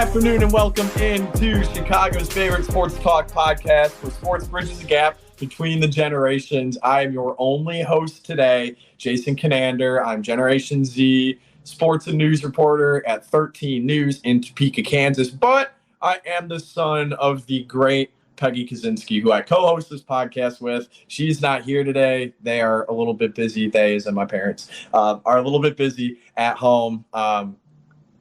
afternoon and welcome into Chicago's favorite sports talk podcast, where sports bridges the gap between the generations. I am your only host today, Jason Kinander. I'm Generation Z sports and news reporter at 13 News in Topeka, Kansas. But I am the son of the great Peggy Kaczynski, who I co-host this podcast with. She's not here today. They are a little bit busy. They, as in my parents, are a little bit busy at home,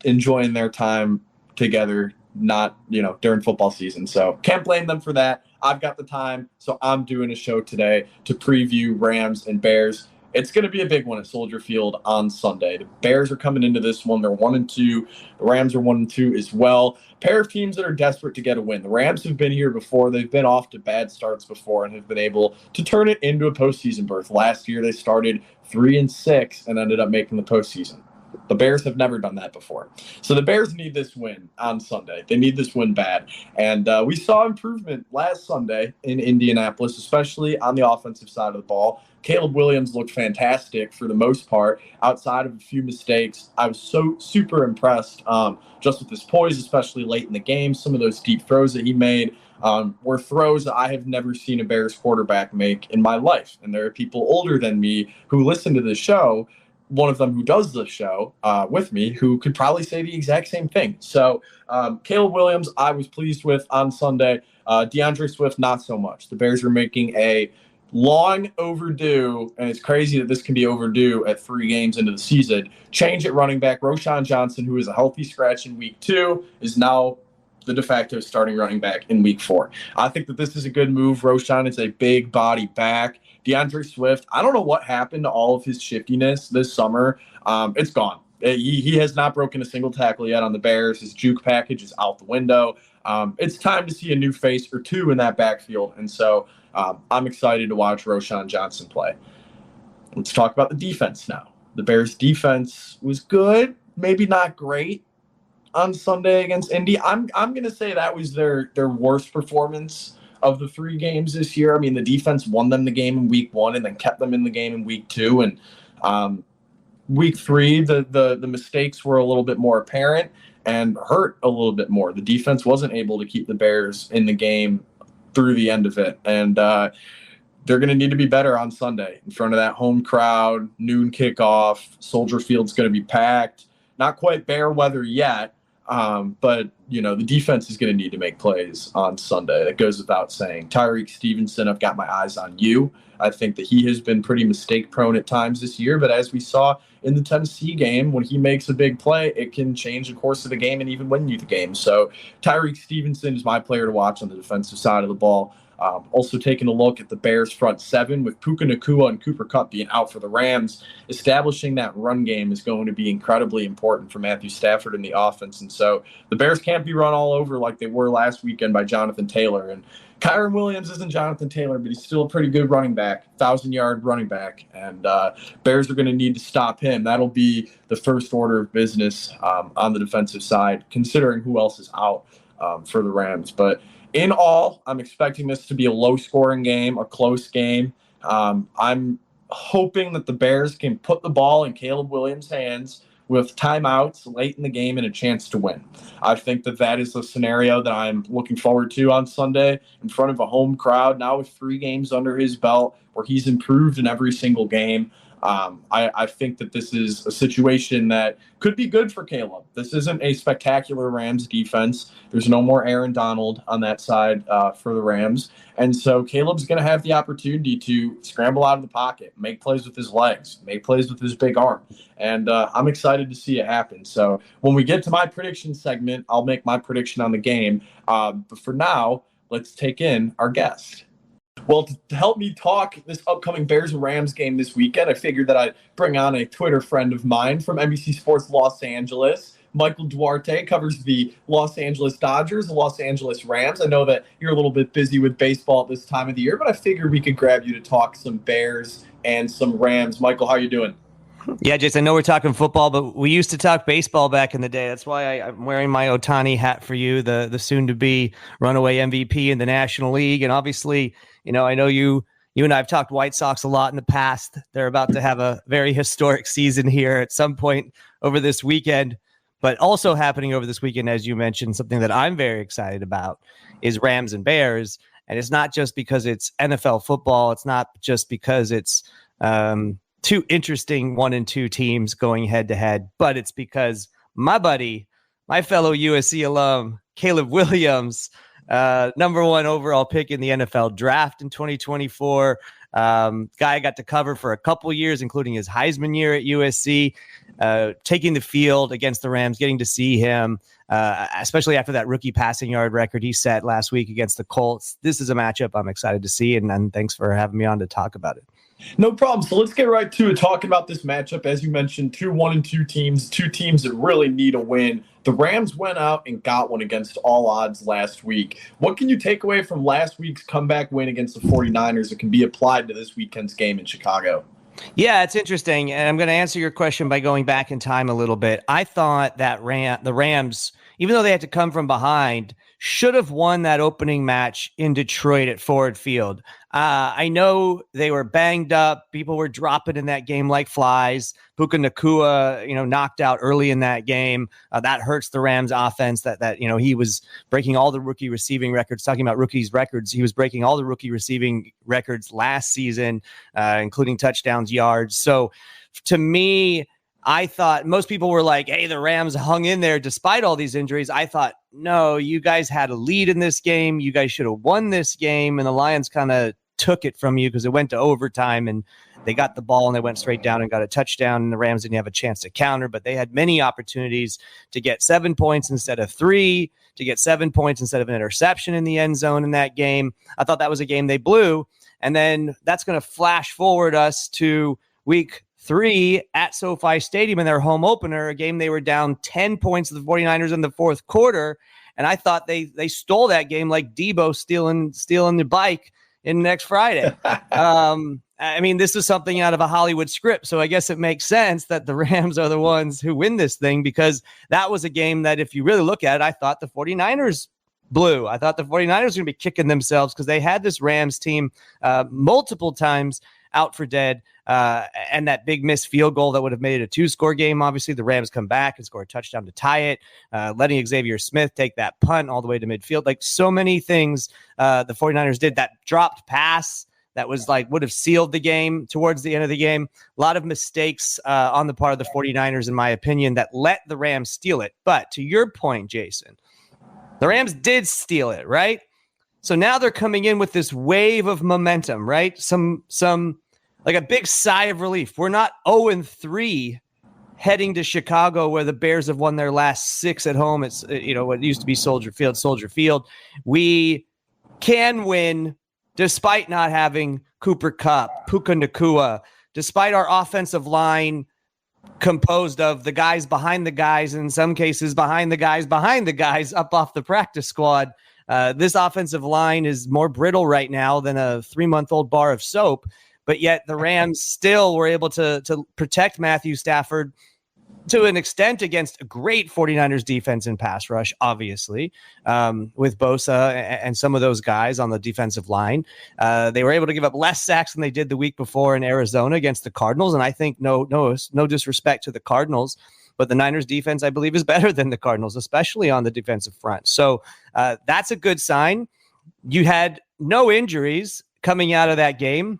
enjoying their time together, not, during football season. So can't blame them for that. I've got the time, so I'm doing a show today to preview Rams and Bears. It's going to be a big one at Soldier Field on Sunday. The Bears are coming into this one. They're 1-2. The Rams are 1-2 as well. Pair of teams that are desperate to get a win. The Rams have been here before. They've been off to bad starts before and have been able to turn it into a postseason berth. Last year, they started 3-6 and ended up making the postseason. The Bears have never done that before. So the Bears need this win on Sunday. They need this win bad. And we saw improvement last Sunday in Indianapolis, especially on the offensive side of the ball. Caleb Williams looked fantastic for the most part, outside of a few mistakes. I was so super impressed just with his poise, especially late in the game. Some of those deep throws that he made were throws that I have never seen a Bears quarterback make in my life. And there are people older than me who listen to this show, one of them who does the show with me, who could probably say the exact same thing. So Caleb Williams, I was pleased with on Sunday. DeAndre Swift, not so much. The Bears are making a long overdue, and it's crazy that this can be overdue at 3 games into the season, change at running back. Roschon Johnson, who is a healthy scratch in week 2, is now the de facto starting running back in week 4. I think that this is a good move. Roschon is a big body back. DeAndre Swift, I don't know what happened to all of his shiftiness this summer. It's gone. He has not broken a single tackle yet on the Bears. His juke package is out the window. It's time to see a new face or two in that backfield. And so I'm excited to watch Roschon Johnson play. Let's talk about the defense now. The Bears defense was good, maybe not great on Sunday against Indy. I'm going to say that was their worst performance of the 3 games this year. I mean, the defense won them the game in week 1 and then kept them in the game in week 2. And week 3, the mistakes were a little bit more apparent and hurt a little bit more. The defense wasn't able to keep the Bears in the game through the end of it. And they're going to need to be better on Sunday in front of that home crowd, noon kickoff. Soldier Field's going to be packed. Not quite bear weather yet. But, the defense is going to need to make plays on Sunday. That goes without saying. Tyreek Stevenson, I've got my eyes on you. I think that he has been pretty mistake-prone at times this year. But as we saw in the Tennessee game, when he makes a big play, it can change the course of the game and even win you the game. So Tyreek Stevenson is my player to watch on the defensive side of the ball. Also taking a look at the Bears front 7 with Puka Nacua and Cooper Kupp being out for the Rams. Establishing that run game is going to be incredibly important for Matthew Stafford in the offense. And so the Bears can't be run all over like they were last weekend by Jonathan Taylor. And Kyren Williams isn't Jonathan Taylor, but he's still a pretty good running back, 1,000-yard running back. And Bears are going to need to stop him. That'll be the first order of business on the defensive side, considering who else is out for the Rams. But in all, I'm expecting this to be a low-scoring game, a close game. I'm hoping that the Bears can put the ball in Caleb Williams' hands with timeouts late in the game and a chance to win. I think that is the scenario that I'm looking forward to on Sunday in front of a home crowd, now with 3 games under his belt, where he's improved in every single game. I think that this is a situation that could be good for Caleb. This isn't a spectacular Rams defense. There's no more Aaron Donald on that side for the Rams. And so Caleb's going to have the opportunity to scramble out of the pocket, make plays with his legs, make plays with his big arm. And I'm excited to see it happen. So when we get to my prediction segment, I'll make my prediction on the game. But for now, let's take in our guest. Well, to help me talk this upcoming Bears and Rams game this weekend, I figured that I'd bring on a Twitter friend of mine from NBC Sports Los Angeles. Michael Duarte covers the Los Angeles Dodgers, the Los Angeles Rams. I know that you're a little bit busy with baseball at this time of the year, but I figured we could grab you to talk some Bears and some Rams. Michael, how you doing? Yeah, Jason, I know we're talking football, but we used to talk baseball back in the day. That's why I'm wearing my Ohtani hat for you, the soon-to-be runaway MVP in the National League. And obviously, I know you and I have talked White Sox a lot in the past. They're about to have a very historic season here at some point over this weekend. But also happening over this weekend, as you mentioned, something that I'm very excited about is Rams and Bears. And it's not just because it's NFL football. It's not just because it's two interesting 1 and 2 teams going head to head, but it's because my buddy, my fellow USC alum, Caleb Williams, number 1 overall pick in the NFL draft in 2024. Guy I got to cover for a couple years, including his Heisman year at USC, taking the field against the Rams, getting to see him, especially after that rookie passing yard record he set last week against the Colts. This is a matchup I'm excited to see, and thanks for having me on to talk about it. No problem. So let's get right to it, talking about this matchup. As you mentioned, 2 1 and 2 teams, 2 teams that really need a win. The Rams went out and got one against all odds last week. What can you take away from last week's comeback win against the 49ers that can be applied to this weekend's game in Chicago? Yeah, it's interesting. And I'm going to answer your question by going back in time a little bit. I thought that the Rams, even though they had to come from behind, should have won that opening match in Detroit at Ford Field. I know they were banged up. People were dropping in that game like flies. Puka Nacua, knocked out early in that game. That hurts the Rams offense that he was breaking all the rookie receiving records. Talking about rookies records, he was breaking all the rookie receiving records last season, including touchdowns, yards. So to me, I thought most people were like, hey, the Rams hung in there despite all these injuries. I thought, no, you guys had a lead in this game. You guys should have won this game. And the Lions kind of took it from you because it went to overtime and they got the ball and they went straight down and got a touchdown. And the Rams didn't have a chance to counter, but they had many opportunities to get 7 points instead of 3, to get 7 points instead of an interception in the end zone in that game. I thought that was a game they blew. And then that's going to flash forward us to week 3 at SoFi Stadium in their home opener, a game they were down 10 points to the 49ers in the fourth quarter. And I thought they stole that game like Debo stealing the bike in next Friday. I mean, this is something out of a Hollywood script. So I guess it makes sense that the Rams are the ones who win this thing, because that was a game that, if you really look at it, I thought the 49ers blew. I thought the 49ers were going to be kicking themselves because they had this Rams team multiple times out for dead. And that big missed field goal that would have made it a 2-score game. Obviously, the Rams come back and score a touchdown to tie it, letting Xavier Smith take that punt all the way to midfield. Like, so many things the 49ers did. That dropped pass that was would have sealed the game towards the end of the game. A lot of mistakes on the part of the 49ers, in my opinion, that let the Rams steal it. But to your point, Jason, the Rams did steal it, right? So now they're coming in with this wave of momentum, right? Some like a big sigh of relief. We're not 0-3 heading to Chicago, where the Bears have won their last 6 at home. It's what used to be Soldier Field. We can win despite not having Cooper Kupp, Puka Nacua, despite our offensive line composed of the guys behind the guys, in some cases behind the guys up off the practice squad. This offensive line is more brittle right now than a 3-month-old bar of soap, but yet the Rams still were able to protect Matthew Stafford to an extent against a great 49ers defense and pass rush, obviously, with Bosa and some of those guys on the defensive line. They were able to give up less sacks than they did the week before in Arizona against the Cardinals, and I think no disrespect to the Cardinals, but the Niners defense, I believe, is better than the Cardinals, especially on the defensive front. So that's a good sign. You had no injuries coming out of that game.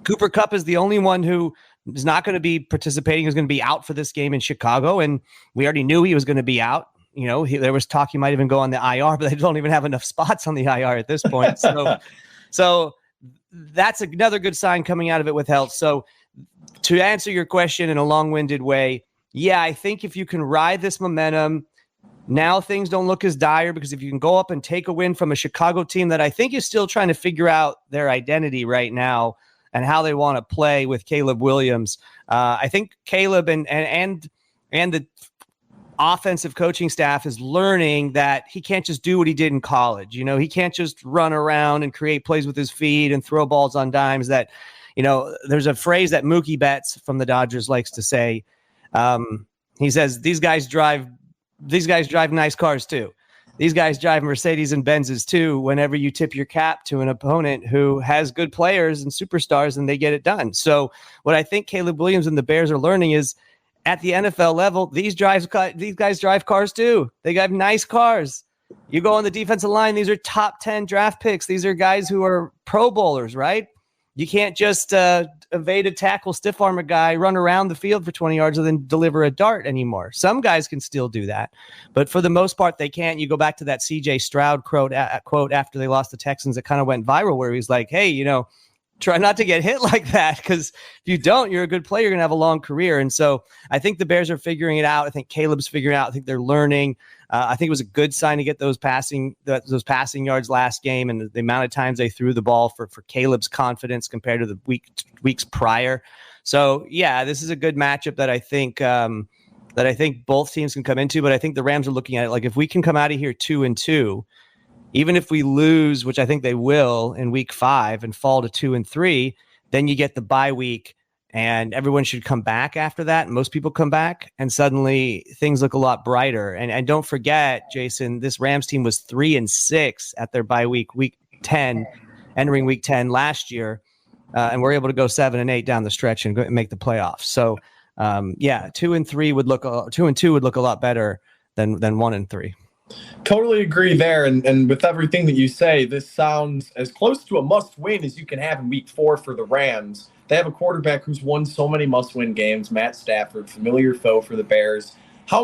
Cooper Kupp is the only one who is not going to be participating, is going to be out for this game in Chicago. And we already knew he was going to be out. There was talk he might even go on the IR, but they don't even have enough spots on the IR at this point. So that's another good sign coming out of it with health. So to answer your question in a long-winded way, yeah, I think if you can ride this momentum, now things don't look as dire, because if you can go up and take a win from a Chicago team that I think is still trying to figure out their identity right now and how they want to play with Caleb Williams, I think Caleb and the offensive coaching staff is learning that he can't just do what he did in college. He can't just run around and create plays with his feet and throw balls on dimes. That, there's a phrase that Mookie Betts from the Dodgers likes to say. He says, these guys drive nice cars too. These guys drive Mercedes and Benzes too. Whenever you tip your cap to an opponent who has good players and superstars, and they get it done. So what I think Caleb Williams and the Bears are learning is, at the NFL level, these guys drive cars too. They got nice cars. You go on the defensive line, these are top 10 draft picks. These are guys who are Pro Bowlers, right? You can't just evade a tackle, stiff arm a guy, run around the field for 20 yards and then deliver a dart anymore. Some guys can still do that, but for the most part, they can't. You go back to that C.J. Stroud quote after they lost the Texans that kind of went viral where he's like, hey, try not to get hit like that, because if you don't, you're a good player. You're going to have a long career. And so I think the Bears are figuring it out. I think Caleb's figuring it out. I think they're learning. I think it was a good sign to get those passing yards last game and the amount of times they threw the ball for Caleb's confidence compared to the weeks prior. So, yeah, this is a good matchup that I think both teams can come into. But I think the Rams are looking at it like if we can come out of here 2-2, even if we lose, which I think they will in week 5 and fall to 2-3, then you get the bye week and everyone should come back after that. And most people come back and suddenly things look a lot brighter. And don't forget, Jason, this Rams team was 3-6 at their bye week 10, entering week 10 last year. And we're able to go 7-8 down the stretch and make the playoffs. So 2-2 would look a lot better than 1-3. Totally agree there. And with everything that you say, this sounds as close to a must-win as you can have in week 4 for the Rams. They have a quarterback who's won so many must-win games, Matt Stafford, familiar foe for the Bears. How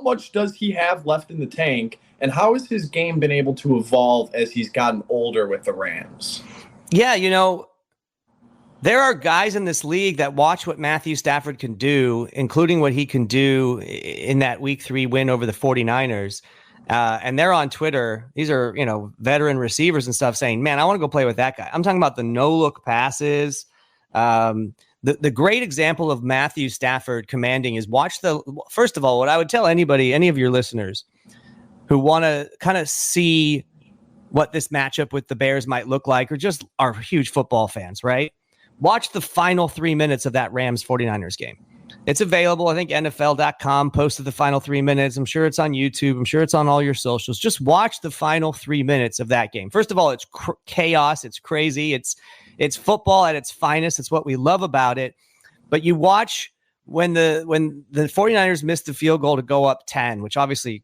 much does he have left in the tank, and how has his game been able to evolve as he's gotten older with the Rams? Yeah, there are guys in this league that watch what Matthew Stafford can do, including what he can do in that week 3 win over the 49ers. And they're on Twitter. These are, veteran receivers and stuff saying, man, I want to go play with that guy. I'm talking about the no-look passes. The great example of Matthew Stafford commanding is first of all, what I would tell any of your listeners who want to kind of see what this matchup with the Bears might look like, or just are huge football fans, right? Watch the final 3 minutes of that Rams 49ers game. It's available. I think NFL.com posted the final 3 minutes. I'm sure it's on YouTube. I'm sure it's on all your socials. Just watch the final 3 minutes of that game. First of all, it's chaos. It's crazy. It's football at its finest. It's what we love about it. But you watch when the 49ers missed the field goal to go up 10, which obviously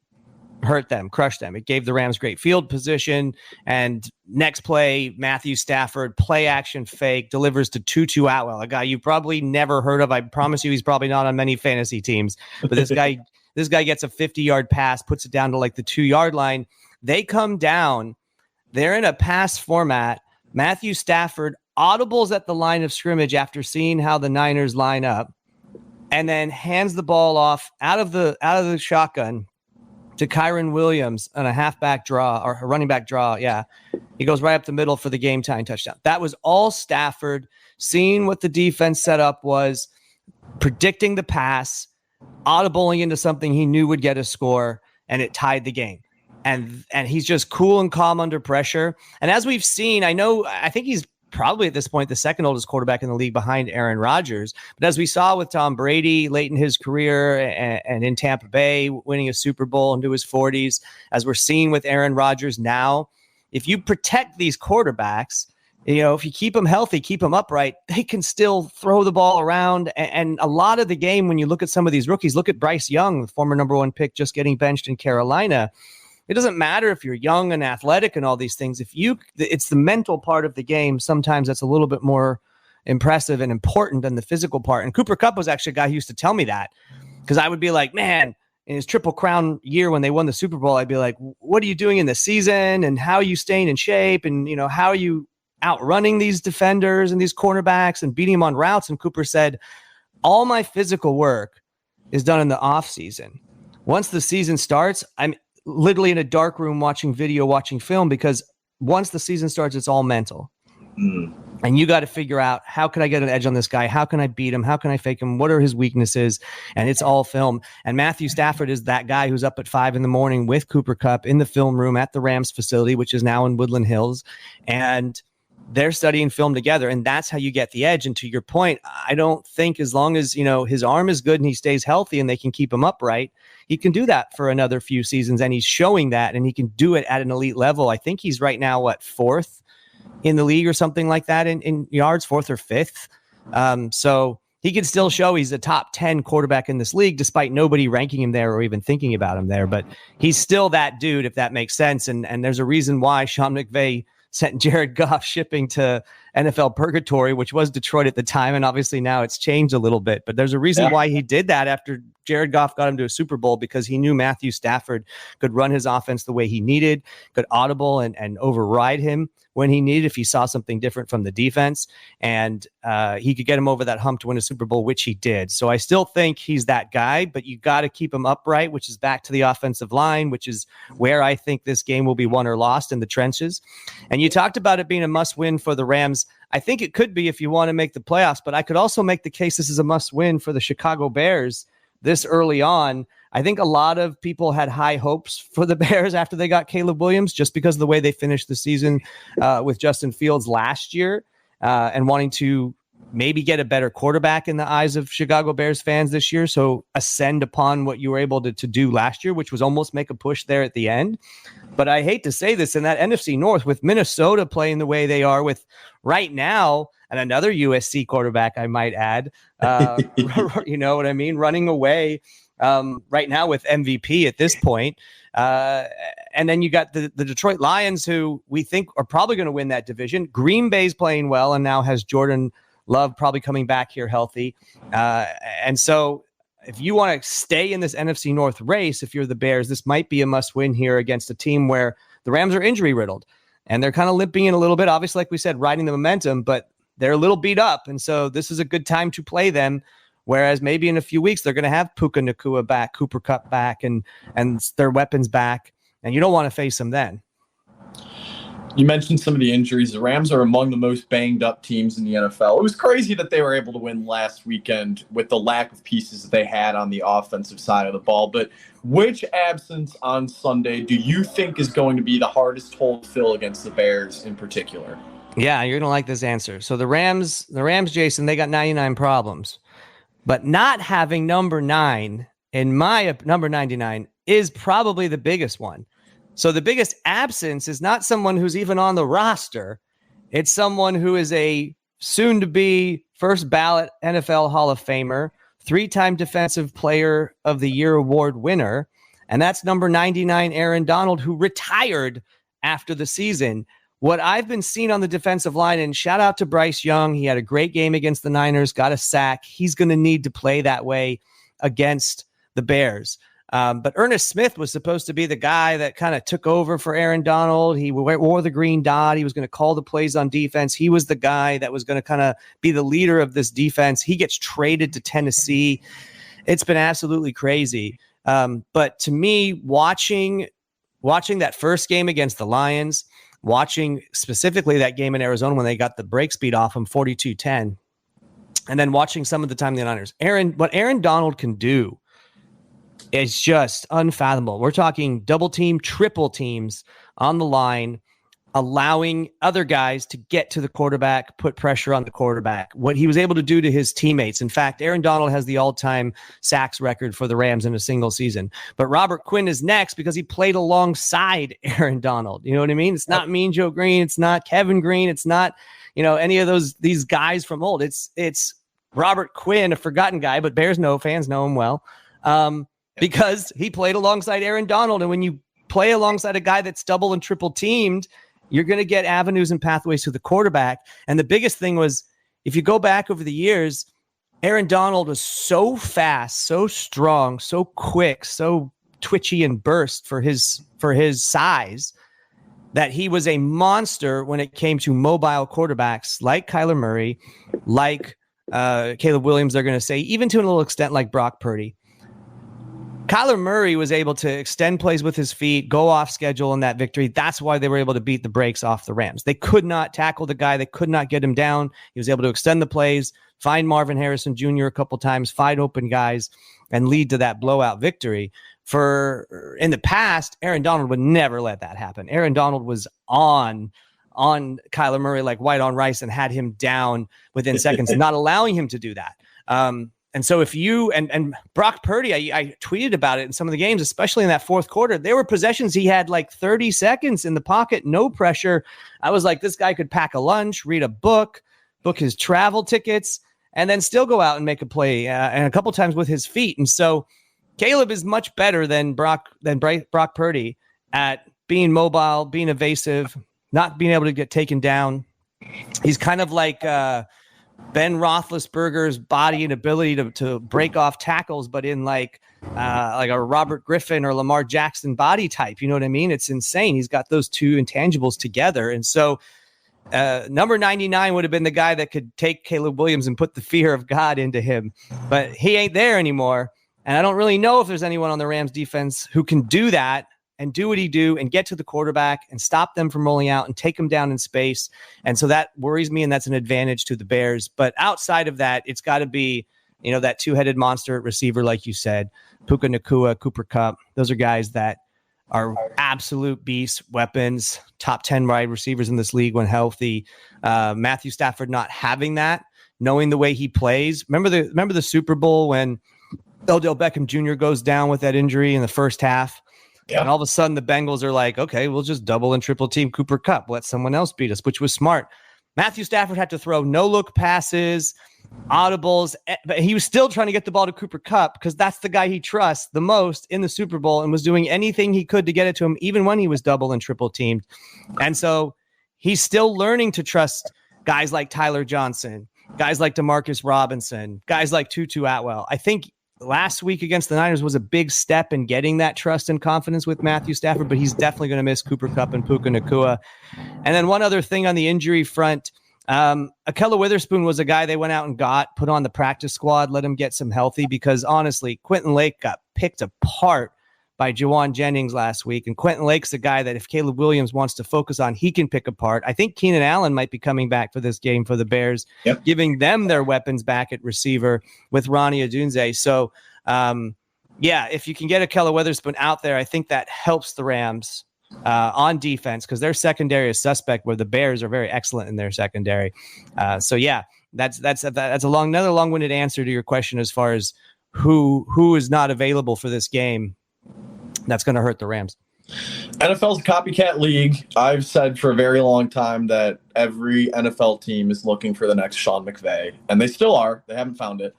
hurt them, crushed them. It gave the Rams great field position. And next play, Matthew Stafford, play action fake, delivers to Tutu Atwell, a guy you probably never heard of. I promise you he's probably not on many fantasy teams. But this guy gets a 50-yard pass, puts it down to like the 2-yard line. They come down. They're in a pass format. Matthew Stafford audibles at the line of scrimmage after seeing how the Niners line up, and then hands the ball off out of the shotgun to Kyron Williams on a halfback draw or a running back draw. Yeah. He goes right up the middle for the game time touchdown. That was all Stafford, seeing what the defense set up was, predicting the pass, audibling into something he knew would get a score, and it tied the game. And he's just cool and calm under pressure. And as we've seen, I think he's probably at this point the second oldest quarterback in the league behind Aaron Rodgers. But as we saw with Tom Brady late in his career and in Tampa Bay, winning a Super Bowl into his 40s, as we're seeing with Aaron Rodgers now, if you protect these quarterbacks, if you keep them healthy, keep them upright, they can still throw the ball around. And a lot of the game, when you look at some of these rookies, look at Bryce Young, the former number 1 pick, just getting benched in Carolina. It doesn't matter if you're young and athletic and all these things. It's the mental part of the game. Sometimes that's a little bit more impressive and important than the physical part. And Cooper Kupp was actually a guy who used to tell me that, because I would be like, man, in his Triple Crown year when they won the Super Bowl, I'd be like, what are you doing in the season? And how are you staying in shape? And, how are you outrunning these defenders and these cornerbacks and beating them on routes? And Cooper said, all my physical work is done in the off season. Once the season starts, I'm literally in a dark room watching video, watching film, because once the season starts, it's all mental. And you got to figure out, how can I get an edge on this guy? How can I beat him? How can I fake him? What are his weaknesses? And it's all film. And Matthew Stafford is that guy who's up at 5 a.m. with Cooper Kupp in the film room at the Rams facility, which is now in Woodland Hills. And they're studying film together, and that's how you get the edge. And to your point, I don't think, as long as, his arm is good and he stays healthy and they can keep him upright, he can do that for another few seasons. And he's showing that, and he can do it at an elite level. I think he's right now, 4th in the league or something like that in yards, 4th or 5th. So he can still show he's a top 10 quarterback in this league, despite nobody ranking him there or even thinking about him there. But he's still that dude, if that makes sense. And there's a reason why Sean McVay sent Jared Goff shipping to NFL purgatory, which was Detroit at the time. And obviously now it's changed a little bit. But there's a reason why he did that after Jared Goff got him to a Super Bowl, because he knew Matthew Stafford could run his offense the way he needed, could audible and override him when he needed if he saw something different from the defense. And he could get him over that hump to win a Super Bowl, which he did. So I still think he's that guy, but you got to keep him upright, which is back to the offensive line, which is where I think this game will be won or lost, in the trenches. And you talked about it being a must-win for the Rams. I think it could be if you want to make the playoffs, but I could also make the case this is a must-win for the Chicago Bears this early on. I think a lot of people had high hopes for the Bears after they got Caleb Williams, just because of the way they finished the season with Justin Fields last year, and wanting to maybe get a better quarterback in the eyes of Chicago Bears fans this year. So ascend upon what you were able to do last year, which was almost make a push there at the end. But I hate to say this, in that NFC North, with Minnesota playing the way they are, with right now, and another USC quarterback, I might add, you know what I mean, running away right now with MVP at this point. And then you got the Detroit Lions, who we think are probably going to win that division. Green Bay's playing well and now has Jordan Love probably coming back here healthy. And so if you want to stay in this NFC North race, if you're the Bears, this might be a must win here against a team where the Rams are injury riddled and they're kind of limping in a little bit. Obviously, like we said, riding the momentum, but they're a little beat up. And so this is a good time to play them. Whereas maybe in a few weeks, they're going to have Puka Nacua back, Cooper Kupp back, and their weapons back. And you don't want to face them then. You mentioned some of the injuries. The Rams are among the most banged up teams in the NFL. It was crazy that they were able to win last weekend with the lack of pieces that they had on the offensive side of the ball. But which absence on Sunday do you think is going to be the hardest hole to fill against the Bears in particular? Yeah, you're going to like this answer. So the Rams, Jason, they got 99 problems. But not having number 9, in my number 99, is probably the biggest one. So the biggest absence is not someone who's even on the roster. It's someone who is a soon-to-be first ballot NFL Hall of Famer, 3-time Defensive Player of the Year award winner, and that's number 99, Aaron Donald, who retired after the season. What I've been seeing on the defensive line, and shout out to Bryce Young, he had a great game against the Niners, got a sack. He's going to need to play that way against the Bears. But Ernest Smith was supposed to be the guy that kind of took over for Aaron Donald. He wore the green dot. He was going to call the plays on defense. He was the guy that was going to kind of be the leader of this defense. He gets traded to Tennessee. It's been absolutely crazy. But to me, watching that first game against the Lions, watching specifically that game in Arizona when they got the break speed off them 42-10, and then watching some of the time the Niners, what Aaron Donald can do is just unfathomable. We're talking double team, triple teams on the line, allowing other guys to get to the quarterback, put pressure on the quarterback. What he was able to do to his teammates. In fact, Aaron Donald has the all-time sacks record for the Rams in a single season. But Robert Quinn is next because he played alongside Aaron Donald. You know what I mean? It's not Mean Joe Green. It's not Kevin Green. It's not, any of these guys from old. It's Robert Quinn, a forgotten guy, but Bears fans know him well. Because he played alongside Aaron Donald. And when you play alongside a guy that's double and triple teamed, you're going to get avenues and pathways to the quarterback. And the biggest thing was, if you go back over the years, Aaron Donald was so fast, so strong, so quick, so twitchy and burst for his size, that he was a monster when it came to mobile quarterbacks like Kyler Murray, like Caleb Williams, they're going to say, even to a little extent like Brock Purdy. Kyler Murray was able to extend plays with his feet, go off schedule in that victory. That's why they were able to beat the brakes off the Rams. They could not tackle the guy. They could not get him down. He was able to extend the plays, find Marvin Harrison Jr. a couple times, find open guys, and lead to that blowout victory. In the past, Aaron Donald would never let that happen. Aaron Donald was on Kyler Murray like white on rice and had him down within seconds, not allowing him to do that. And so if you and Brock Purdy, I tweeted about it in some of the games, especially in that fourth quarter, there were possessions he had like 30 seconds in the pocket, no pressure. I was like, this guy could pack a lunch, read a book his travel tickets, and then still go out and make a play, and a couple times with his feet. And so Caleb is much better than Brock Purdy at being mobile, being evasive, not being able to get taken down. He's kind of like Ben Roethlisberger's body and ability to break off tackles, but in like a Robert Griffin or Lamar Jackson body type. You know what I mean? It's insane. He's got those two intangibles together. And so number 99 would have been the guy that could take Caleb Williams and put the fear of God into him, but he ain't there anymore. And I don't really know if there's anyone on the Rams defense who can do that and do what he do and get to the quarterback and stop them from rolling out and take them down in space. And so that worries me, and that's an advantage to the Bears. But outside of that, it's got to be, that two-headed monster at receiver, like you said, Puka Nacua, Cooper Kupp. Those are guys that are absolute beasts, weapons, top 10 wide receivers in this league when healthy. Matthew Stafford not having that, knowing the way he plays. Remember the Super Bowl when Odell Beckham Jr. goes down with that injury in the first half? Yeah. And all of a sudden the Bengals are like, okay, we'll just double and triple team Cooper Kupp. Let someone else beat us, which was smart. Matthew Stafford had to throw no-look passes, audibles, but he was still trying to get the ball to Cooper Kupp because that's the guy he trusts the most in the Super Bowl and was doing anything he could to get it to him, even when he was double and triple teamed. And so he's still learning to trust guys like Tyler Johnson, guys like Demarcus Robinson, guys like Tutu Atwell. I think last week against the Niners was a big step in getting that trust and confidence with Matthew Stafford, but he's definitely going to miss Cooper Kupp and Puka Nacua. And then one other thing on the injury front, Ahkello Witherspoon was a guy they went out and put on the practice squad, let him get some healthy, because honestly, Quentin Lake got picked apart by Jawan Jennings last week. And Quentin Lake's a guy that if Caleb Williams wants to focus on, he can pick apart. I think Keenan Allen might be coming back for this game for the Bears, giving them their weapons back at receiver with Ronnie Odunze. So, if you can get Ahkello Witherspoon out there, I think that helps the Rams on defense, because their secondary is suspect, where the Bears are very excellent in their secondary. That's another long-winded answer to your question as far as who is not available for this game. That's going to hurt the Rams. NFL's a copycat league. I've said for a very long time that every NFL team is looking for the next Sean McVay, and they still are. They haven't found it.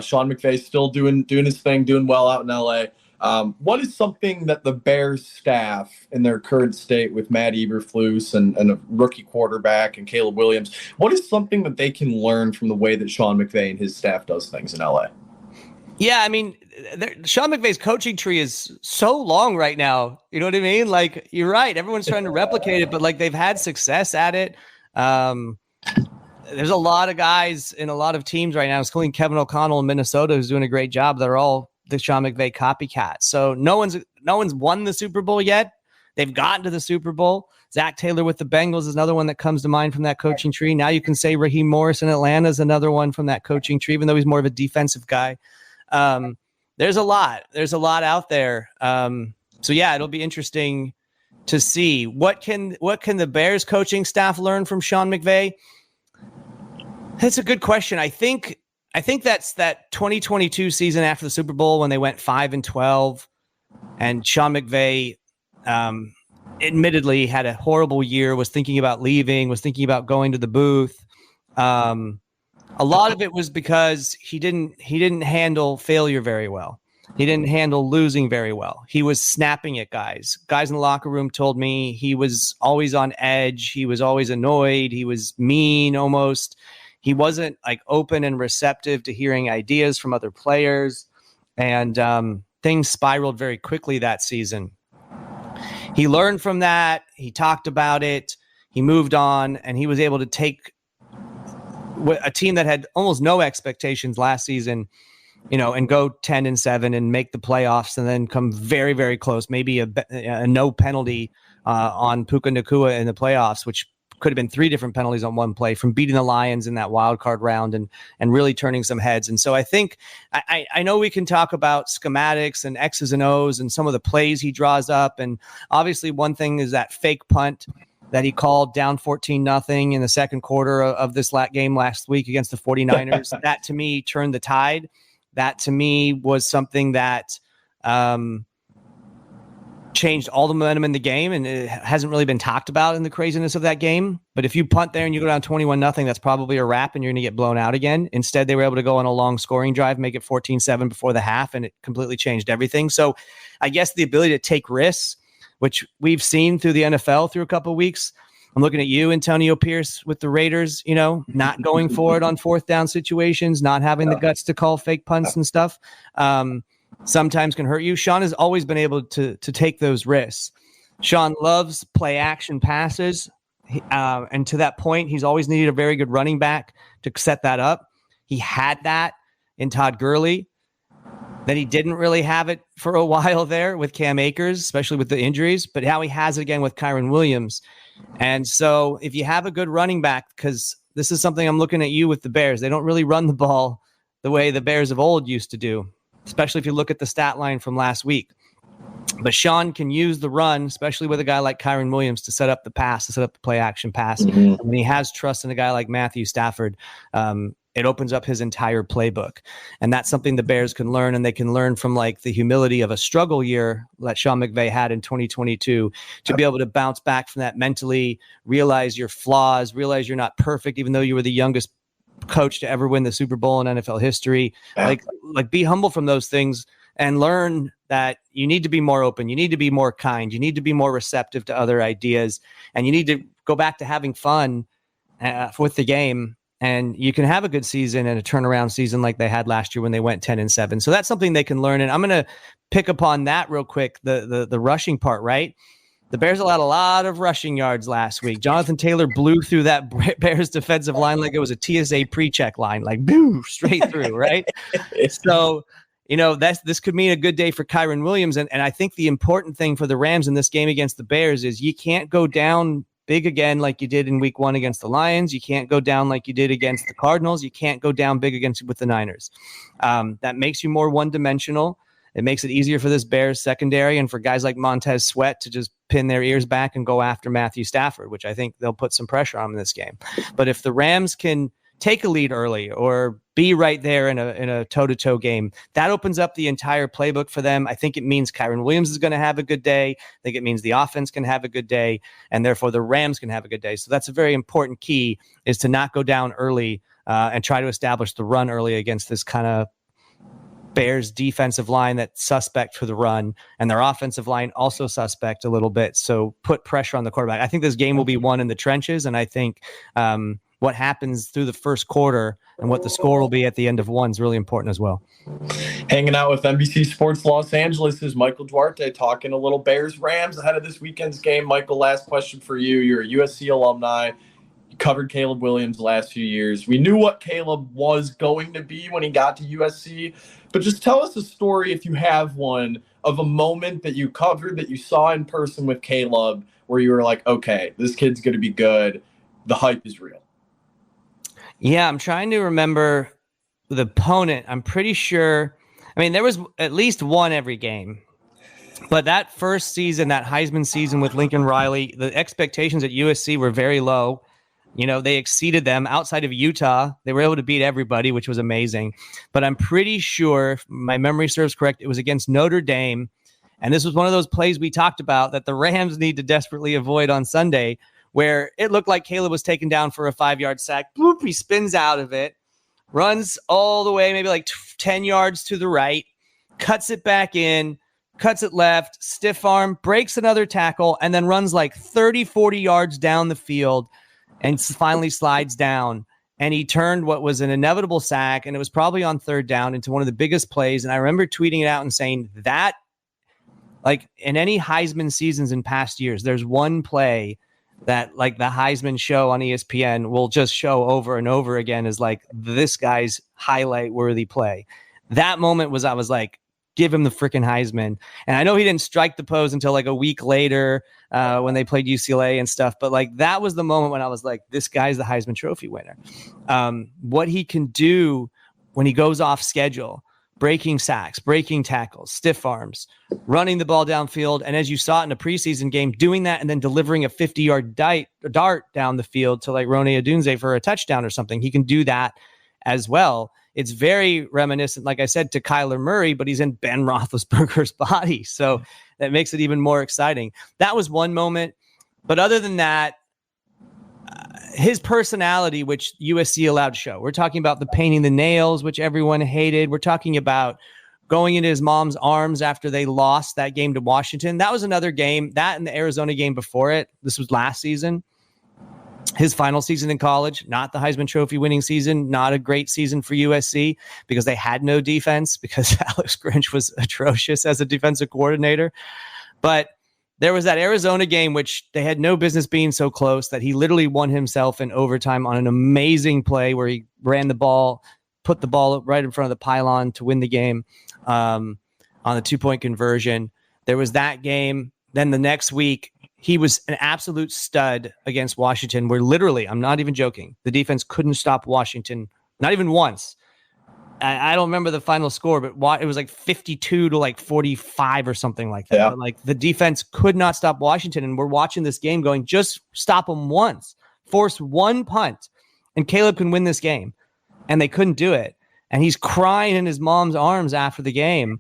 Sean McVay's still doing his thing, doing well out in LA. What is something that the Bears staff in their current state with Matt Eberflus and a rookie quarterback and Caleb Williams, what is something that they can learn from the way that Sean McVay and his staff does things in LA? Yeah, I mean, Sean McVay's coaching tree is so long right now. You know what I mean? Like, you're right. Everyone's trying to replicate it, but like they've had success at it. There's a lot of guys in a lot of teams right now, including Kevin O'Connell in Minnesota, who's doing a great job. They're all the Sean McVay copycats. So no one's won the Super Bowl yet. They've gotten to the Super Bowl. Zach Taylor with the Bengals is another one that comes to mind from that coaching tree. Now you can say Raheem Morris in Atlanta is another one from that coaching tree, even though he's more of a defensive guy. There's a lot out there. It'll be interesting to see what can the Bears coaching staff learn from Sean McVay. That's a good question. I think that's that 2022 season after the Super Bowl when they went 5-12, and Sean McVay, admittedly had a horrible year, was thinking about leaving, was thinking about going to the booth. A lot of it was because he didn't handle failure very well. He didn't handle losing very well. He was snapping at guys. Guys in the locker room told me he was always on edge. He was always annoyed. He was mean almost. He wasn't like open and receptive to hearing ideas from other players. And things spiraled very quickly that season. He learned from that. He talked about it. He moved on, and he was able to take a team that had almost no expectations last season, and go 10-7 and make the playoffs, and then come very, very close. Maybe a no penalty on Puka Nacua in the playoffs, which could have been 3 different penalties on one play, from beating the Lions in that wild card round and really turning some heads. And so I think I know we can talk about schematics and X's and O's and some of the plays he draws up. And obviously one thing is that fake punt that he called down 14-0 in the second quarter of this game last week against the 49ers. That to me turned the tide. That to me was something that changed all the momentum in the game, and it hasn't really been talked about in the craziness of that game. But if you punt there and you go down 21-0, that's probably a wrap and you're going to get blown out again. Instead, they were able to go on a long scoring drive, make it 14-7 before the half, and it completely changed everything. So I guess the ability to take risks, which we've seen through the NFL through a couple of weeks. I'm looking at you, Antonio Pierce, with the Raiders, not going for it on fourth down situations, not having the guts to call fake punts and stuff. Sometimes can hurt you. Sean has always been able to take those risks. Sean loves play action passes. And to that point, he's always needed a very good running back to set that up. He had that in Todd Gurley. Then he didn't really have it for a while there with Cam Akers, especially with the injuries, but now he has it again with Kyren Williams. And so if you have a good running back, because this is something I'm looking at you with the Bears, they don't really run the ball the way the Bears of old used to do, especially if you look at the stat line from last week. But Sean can use the run, especially with a guy like Kyren Williams, to set up the pass, to set up the play action pass. And when he has trust in a guy like Matthew Stafford, it opens up his entire playbook. And that's something the Bears can learn, and they can learn from like the humility of a struggle year that Sean McVay had in 2022 to be able to bounce back from that mentally, realize your flaws, realize you're not perfect, even though you were the youngest coach to ever win the Super Bowl in NFL history. Like be humble from those things and learn that you need to be more open. You need to be more kind. You need to be more receptive to other ideas, and you need to go back to having fun with the game. And you can have a good season and a turnaround season like they had last year when they went 10-7. So that's something they can learn. And I'm going to pick upon that real quick. The rushing part, right? The Bears allowed a lot of rushing yards last week. Jonathan Taylor blew through that Bears defensive line like it was a TSA pre-check line, like boom, straight through, right? So, this could mean a good day for Kyren Williams. And I think the important thing for the Rams in this game against the Bears is you can't go down big again like you did in week 1 against the Lions. You can't go down like you did against the Cardinals. You can't go down big with the Niners. That makes you more one-dimensional. It makes it easier for this Bears secondary and for guys like Montez Sweat to just pin their ears back and go after Matthew Stafford, which I think they'll put some pressure on in this game. But if the Rams can take a lead early or be right there in a toe-to-toe game, that opens up the entire playbook for them. I think it means Kyren Williams is going to have a good day. I think it means the offense can have a good day, and therefore the Rams can have a good day. So that's a very important key, is to not go down early and try to establish the run early against this kind of Bears defensive line that's suspect for the run, and their offensive line also suspect a little bit. So put pressure on the quarterback. I think this game will be won in the trenches, and I think what happens through the first quarter and what the score will be at the end of one is really important as well. Hanging out with NBC Sports Los Angeles is Michael Duarte, talking a little Bears-Rams ahead of this weekend's game. Michael, last question for you. You're a USC alumni. You covered Caleb Williams the last few years. We knew what Caleb was going to be when he got to USC, but just tell us a story, if you have one, of a moment that you covered, that you saw in person with Caleb, where you were like, okay, this kid's going to be good. The hype is real. Yeah, I'm trying to remember the opponent. I'm pretty sure. I mean, there was at least one every game. But that first season, that Heisman season with Lincoln Riley, the expectations at USC were very low. They exceeded them. Outside of Utah, they were able to beat everybody, which was amazing. But I'm pretty sure, if my memory serves correct, it was against Notre Dame. And this was one of those plays we talked about that the Rams need to desperately avoid on Sunday, where it looked like Caleb was taken down for a 5-yard sack. Boop, he spins out of it, runs all the way, maybe like 10 yards to the right, cuts it back in, cuts it left, stiff arm, breaks another tackle, and then runs like 30, 40 yards down the field and finally slides down. And he turned what was an inevitable sack, and it was probably on third down, into one of the biggest plays. And I remember tweeting it out and saying that, like in any Heisman seasons in past years, there's one play that like the Heisman show on ESPN will just show over and over again is like this guy's highlight worthy play. That moment was, I was like, give him the freaking Heisman. And I know he didn't strike the pose until like a week later when they played UCLA and stuff. But like, that was the moment when I was like, this guy's the Heisman Trophy winner. What he can do when he goes off schedule, breaking sacks, breaking tackles, stiff arms, running the ball downfield. And as you saw it in a preseason game, doing that and then delivering a 50-yard dart down the field to like Rone Odunze for a touchdown or something. He can do that as well. it's very reminiscent, like I said, to Kyler Murray, but he's in Ben Roethlisberger's body. So that makes it even more exciting. That was one moment. But other than that, his personality, which USC allowed to show. We're talking about the painting the nails, which everyone hated. We're talking about going into his mom's arms after they lost that game to Washington. That was another game, that and the Arizona game before it. This was last season. His final season in college, not the Heisman Trophy winning season, not a great season for USC because they had no defense, because Alex Grinch was atrocious as a defensive coordinator. But there was that Arizona game, which they had no business being so close, that he literally won himself in overtime on an amazing play where he ran the ball, put the ball right in front of the pylon to win the game on the 2-point conversion. There was that game. Then the next week, he was an absolute stud against Washington, where literally, I'm not even joking, the defense couldn't stop Washington, not even once. I don't remember the final score, but it was like 52 to like 45 or something like that. Yeah. But like the defense could not stop Washington. And we're watching this game going, just stop them once, force one punt, and Caleb can win this game. And they couldn't do it. And he's crying in his mom's arms after the game,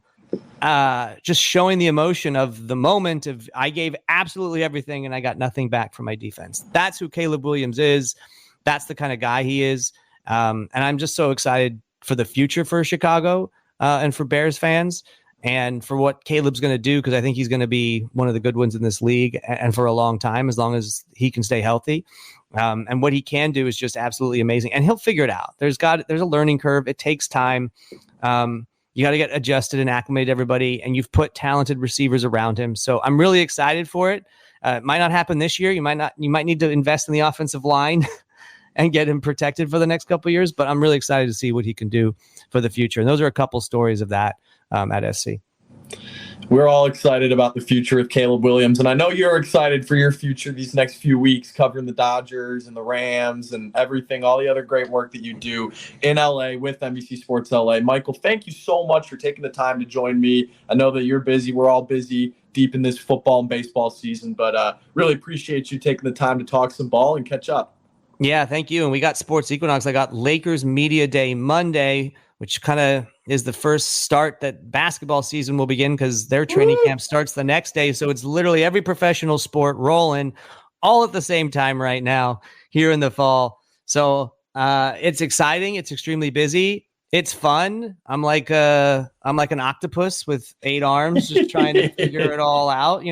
just showing the emotion of the moment of, I gave absolutely everything and I got nothing back from my defense. That's who Caleb Williams is. That's the kind of guy he is. And I'm just so excited for the future for Chicago and for Bears fans and for what Caleb's going to do, because I think he's going to be one of the good ones in this league and for a long time, as long as he can stay healthy. And what he can do is just absolutely amazing. And he'll figure it out. There's a learning curve. It takes time. You got to get adjusted and acclimate everybody, and you've put talented receivers around him. So I'm really excited for it. It might not happen this year. You might need to invest in the offensive line and get him protected for the next couple of years. But I'm really excited to see what he can do for the future. And those are a couple stories of that at SC. We're all excited about the future with Caleb Williams. And I know you're excited for your future these next few weeks, covering the Dodgers and the Rams and everything, all the other great work that you do in LA with NBC Sports LA. Michael, thank you so much for taking the time to join me. I know that you're busy. We're all busy deep in this football and baseball season, but really appreciate you taking the time to talk some ball and catch up. Yeah, thank you. And we got Sports Equinox. I got Lakers Media Day Monday, which kind of is the first start that basketball season will begin, because their training camp starts the next day. So it's literally every professional sport rolling all at the same time right now here in the fall. So it's exciting. It's extremely busy. It's fun. I'm like an octopus with 8 arms, just trying to figure it all out,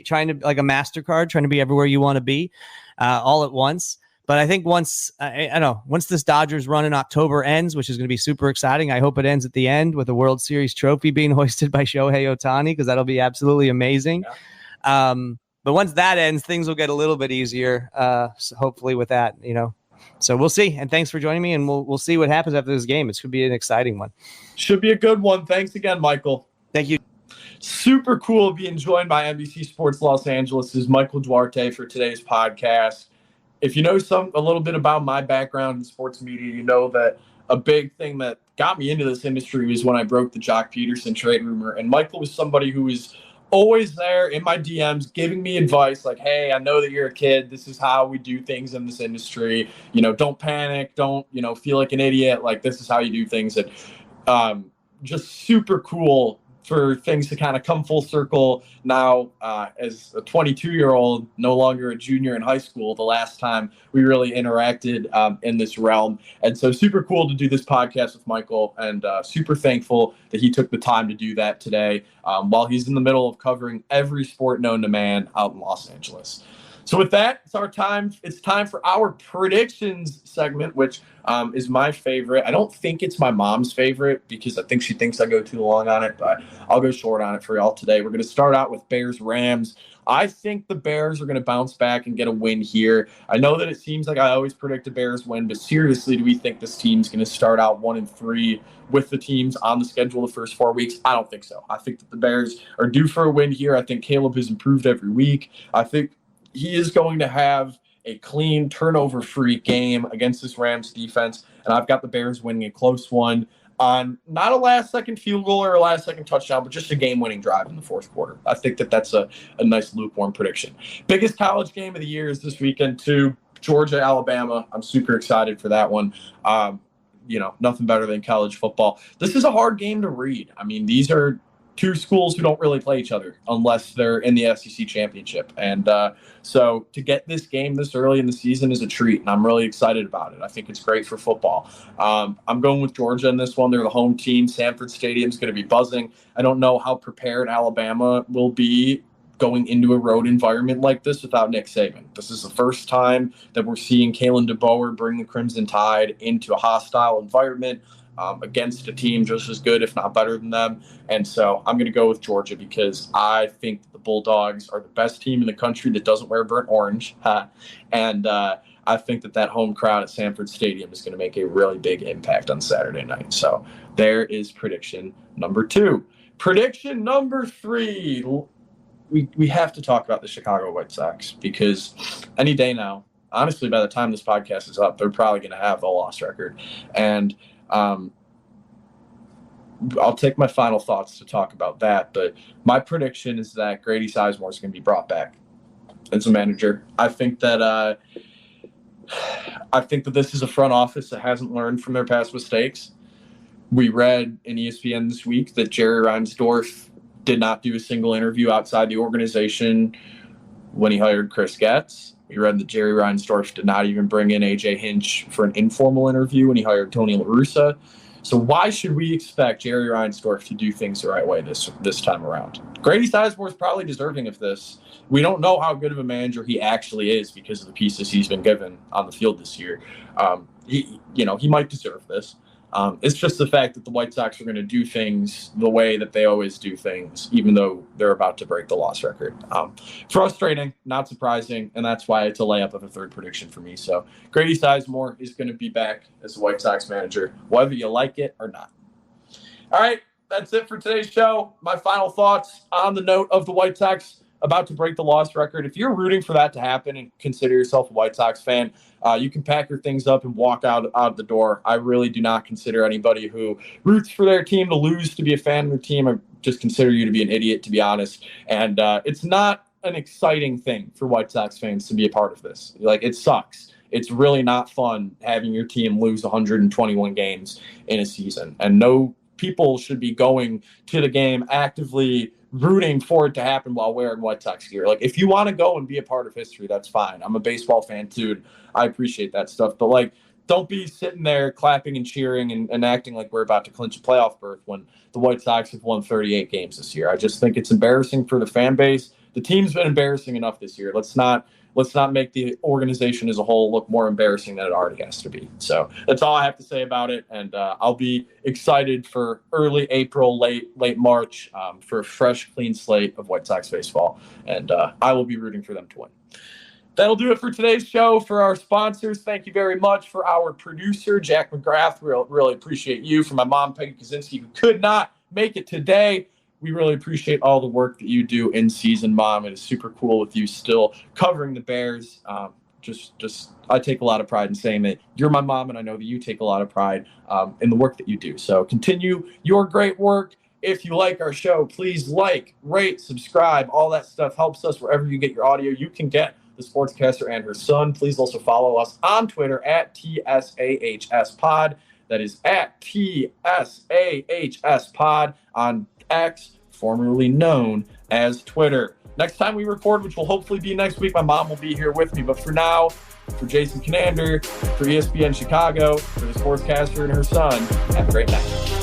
trying to like a MasterCard, trying to be everywhere you want to be all at once. But I think once this Dodgers run in October ends, which is going to be super exciting, I hope it ends at the end with a World Series trophy being hoisted by Shohei Ohtani, because that'll be absolutely amazing. Yeah. But once that ends, things will get a little bit easier, so hopefully with that, So we'll see. And thanks for joining me, and we'll see what happens after this game. It should be an exciting one. Should be a good one. Thanks again, Michael. Thank you. Super cool being joined by NBC Sports Los Angeles' Michael Duarte for today's podcast. If you know a little bit about my background in sports media, you know that a big thing that got me into this industry was when I broke the Jock Peterson trade rumor. And Michael was somebody who was always there in my DMs giving me advice like, hey, I know that you're a kid. This is how we do things in this industry. Don't panic. Don't, feel like an idiot. Like, this is how you do things. And just super cool for things to kind of come full circle now as a 22-year-old, no longer a junior in high school, the last time we really interacted in this realm. And so super cool to do this podcast with Michael, and super thankful that he took the time to do that today while he's in the middle of covering every sport known to man out in Los Angeles. So with that, it's time for our predictions segment, which is my favorite. I don't think it's my mom's favorite because I think she thinks I go too long on it, but I'll go short on it for y'all today. We're going to start out with Bears-Rams. I think the Bears are going to bounce back and get a win here. I know that it seems like I always predict a Bears win, but seriously, do we think this team's going to start out 1-3 with the teams on the schedule the first 4 weeks? I don't think so. I think that the Bears are due for a win here. I think Caleb has improved every week. I think he is going to have a clean, turnover-free game against this Rams defense, and I've got the Bears winning a close one on not a last-second field goal or a last-second touchdown, but just a game-winning drive in the fourth quarter. I think that that's a nice lukewarm prediction. Biggest college game of the year is this weekend, too. Georgia, Alabama. I'm super excited for that one. nothing better than college football. This is a hard game to read. I mean, these are two schools who don't really play each other unless they're in the SEC championship. And so to get this game this early in the season is a treat, and I'm really excited about it. I think it's great for football. I'm going with Georgia in this one. They're the home team. Sanford Stadium's going to be buzzing. I don't know how prepared Alabama will be going into a road environment like this without Nick Saban. This is the first time that we're seeing Kalen DeBoer bring the Crimson Tide into a hostile environment against a team just as good, if not better than them. And so I'm going to go with Georgia because I think the Bulldogs are the best team in the country that doesn't wear burnt orange. And I think that home crowd at Sanford Stadium is going to make a really big impact on Saturday night. So there is prediction number 2. Prediction number 3. We have to talk about the Chicago White Sox because any day now, honestly, by the time this podcast is up, they're probably going to have the loss record. And I'll take my final thoughts to talk about that. But my prediction is that Grady Sizemore is going to be brought back as a manager. I think that this is a front office that hasn't learned from their past mistakes. We read in ESPN this week that Jerry Reinsdorf did not do a single interview outside the organization when he hired Chris Getz. We read that Jerry Reinsdorf did not even bring in A.J. Hinch for an informal interview when he hired Tony La Russa. So why should we expect Jerry Reinsdorf to do things the right way this time around? Grady Sizemore is probably deserving of this. We don't know how good of a manager he actually is because of the pieces he's been given on the field this year. He might deserve this. It's just the fact that the White Sox are going to do things the way that they always do things, even though they're about to break the loss record. Frustrating, not surprising, and that's why it's a layup of a third prediction for me. So Grady Sizemore is going to be back as the White Sox manager, whether you like it or not. All right, that's it for today's show. My final thoughts on the note of the White Sox about to break the loss record. If you're rooting for that to happen and consider yourself a White Sox fan, you can pack your things up and walk out the door. I really do not consider anybody who roots for their team to lose to be a fan of their team. I just consider you to be an idiot, to be honest. And it's not an exciting thing for White Sox fans to be a part of this. Like, it sucks. It's really not fun having your team lose 121 games in a season. And no people should be going to the game actively rooting for it to happen while wearing White Sox gear. Like, if you want to go and be a part of history, that's fine. I'm a baseball fan too. I appreciate that stuff. But, like, don't be sitting there clapping and cheering and acting like we're about to clinch a playoff berth when the White Sox have won 38 games this year. I just think it's embarrassing for the fan base. The team's been embarrassing enough this year. Let's not make the organization as a whole look more embarrassing than it already has to be. So that's all I have to say about it. And I'll be excited for early April, late March for a fresh, clean slate of White Sox baseball. And I will be rooting for them to win. That'll do it for today's show. For our sponsors, thank you very much. For our producer, Jack McGrath, really appreciate you. For my mom, Peggy Kaczynski, who could not make it today, we really appreciate all the work that you do in season, Mom. It is super cool with you still covering the Bears. I take a lot of pride in saying that you're my mom, and I know that you take a lot of pride in the work that you do. So continue your great work. If you like our show, please like, rate, subscribe. All that stuff helps us wherever you get your audio. You can get the Sportscaster and her son. Please also follow us on Twitter at TSAHSPod. That is at TSAHSPod on X, formerly known as Twitter. Next time we record, which will hopefully be next week, my mom will be here with me. But for now, for Jason Kinander, for ESPN Chicago, for the Sportscaster and her son, have a great night.